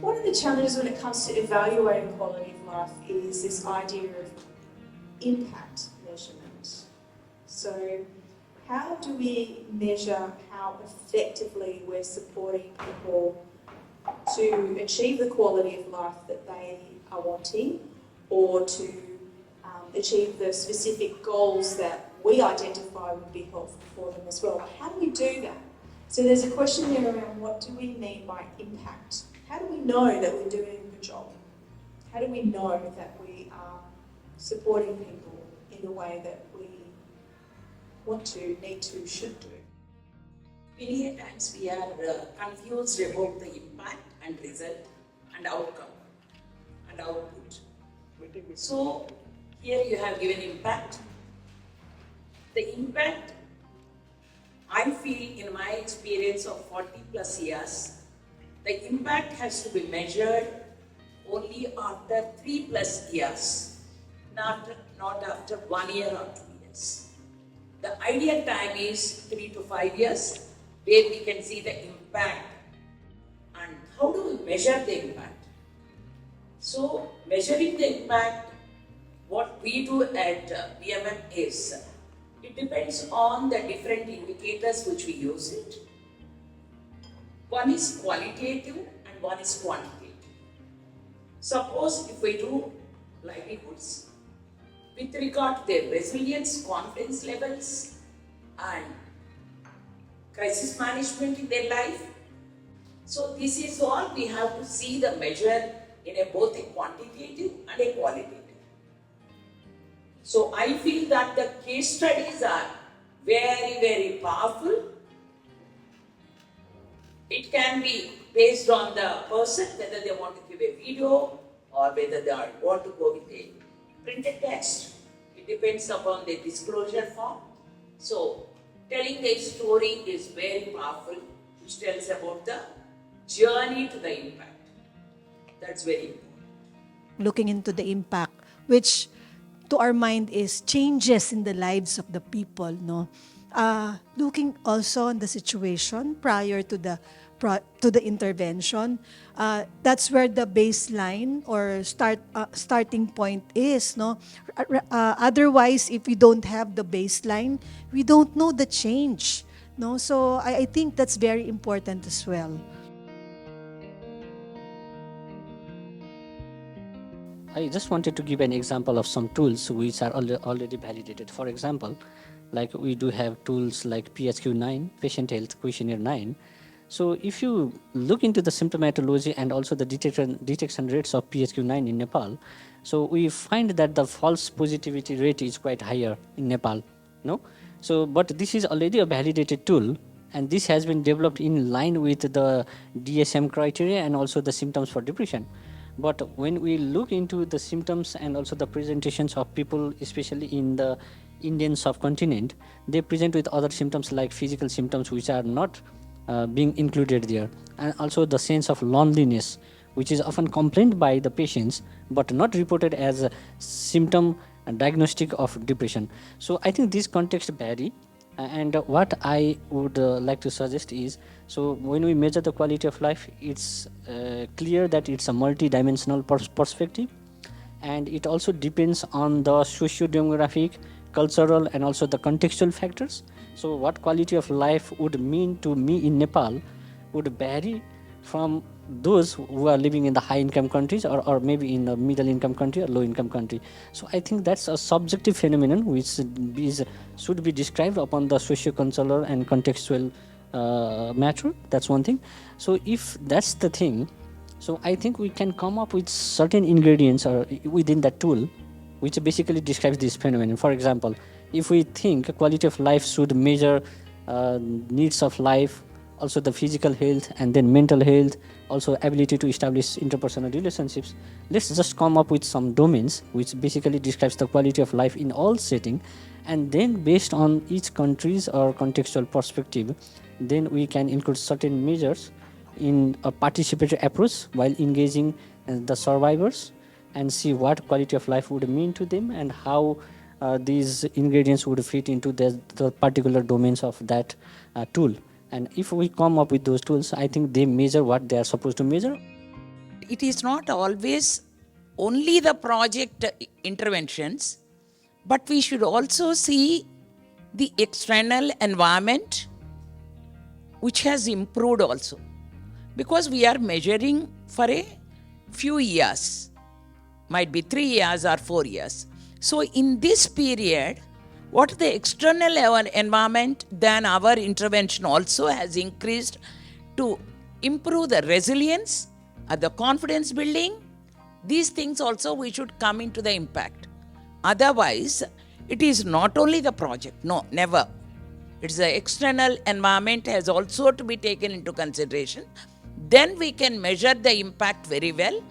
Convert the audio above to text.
one of the challenges when it comes to evaluating quality of life is this idea of impact measurement. So how do we measure how effectively we're supporting people to achieve the quality of life that they are wanting, or to achieve the specific goals that we identify would be helpful for them as well? How do we do that? So there's a question there around what do we mean by impact? How do we know that we're doing a good job? How do we know that we are supporting people in the way that we want to, need to, should do? Many times we are confused about the impact and result and outcome and output. So here you have given impact. The impact, I feel in my experience of 40 plus years, the impact has to be measured only after 3 plus years, not after 1 year or 2 years. The ideal time is 3 to 5 years, where we can see the impact. And how do we measure the impact? So, measuring the impact, what we do at BMM is, it depends on the different indicators which we use it. One is qualitative and one is quantitative. Suppose if we do livelihoods, with regard to their resilience, confidence levels, and crisis management in their life. So this is all we have to see the measure in both a quantitative and a qualitative. So I feel that the case studies are very, very powerful. It can be based on the person, whether they want to give a video or whether they want to go with a printed text. It depends upon the disclosure form. So telling a story is very powerful, which tells about the journey to the impact. That's very important. Looking into the impact, which to our mind is changes in the lives of the people, no? Looking also on the situation prior to the intervention, that's where the baseline or starting point is, no? Otherwise, if we don't have the baseline, we don't know the change, no? So I think that's very important as well. I just wanted to give an example of some tools which are already validated. For example, like we do have tools like PHQ-9, Patient Health Questionnaire 9. So if you look into the symptomatology and also the detection rates of PHQ-9 in Nepal, so we find that the false positivity rate is quite higher in Nepal, no? So, but this is already a validated tool, and this has been developed in line with the DSM criteria and also the symptoms for depression. But when we look into the symptoms and also the presentations of people, especially in the Indian subcontinent, they present with other symptoms like physical symptoms which are not being included there. And also the sense of loneliness, which is often complained by the patients, but not reported as a symptom and diagnostic of depression. So I think these contexts vary. And what I would like to suggest is, so when we measure the quality of life, it's clear that it's a multi-dimensional perspective, and it also depends on the socio-demographic, cultural, and also the contextual factors. So what quality of life would mean to me in Nepal would vary from those who are living in the high income countries or maybe in the middle income country or low income country. So I think that's a subjective phenomenon which should be described upon the socio-cultural and contextual matter. That's one thing. So if that's the thing, so I think we can come up with certain ingredients or within that tool which basically describes this phenomenon. For example, if we think quality of life should measure needs of life, also the physical health, and then mental health, also ability to establish interpersonal relationships. Let's just come up with some domains which basically describes the quality of life in all settings, and then based on each country's or contextual perspective, then we can include certain measures in a participatory approach while engaging the survivors and see what quality of life would mean to them and how these ingredients would fit into the particular domains of that tool. And if we come up with those tools, I think they measure what they are supposed to measure. it is not always only the project interventions, but we should also see the external environment which has improved also. Because we are measuring for a few years, might be 3 years or 4 years. So in this period, what the external environment, then our intervention also has increased to improve the resilience, the confidence building. These things also we should come into the impact. Otherwise, it is not only the project, no, never. It's the external environment has also to be taken into consideration. Then we can measure the impact very well.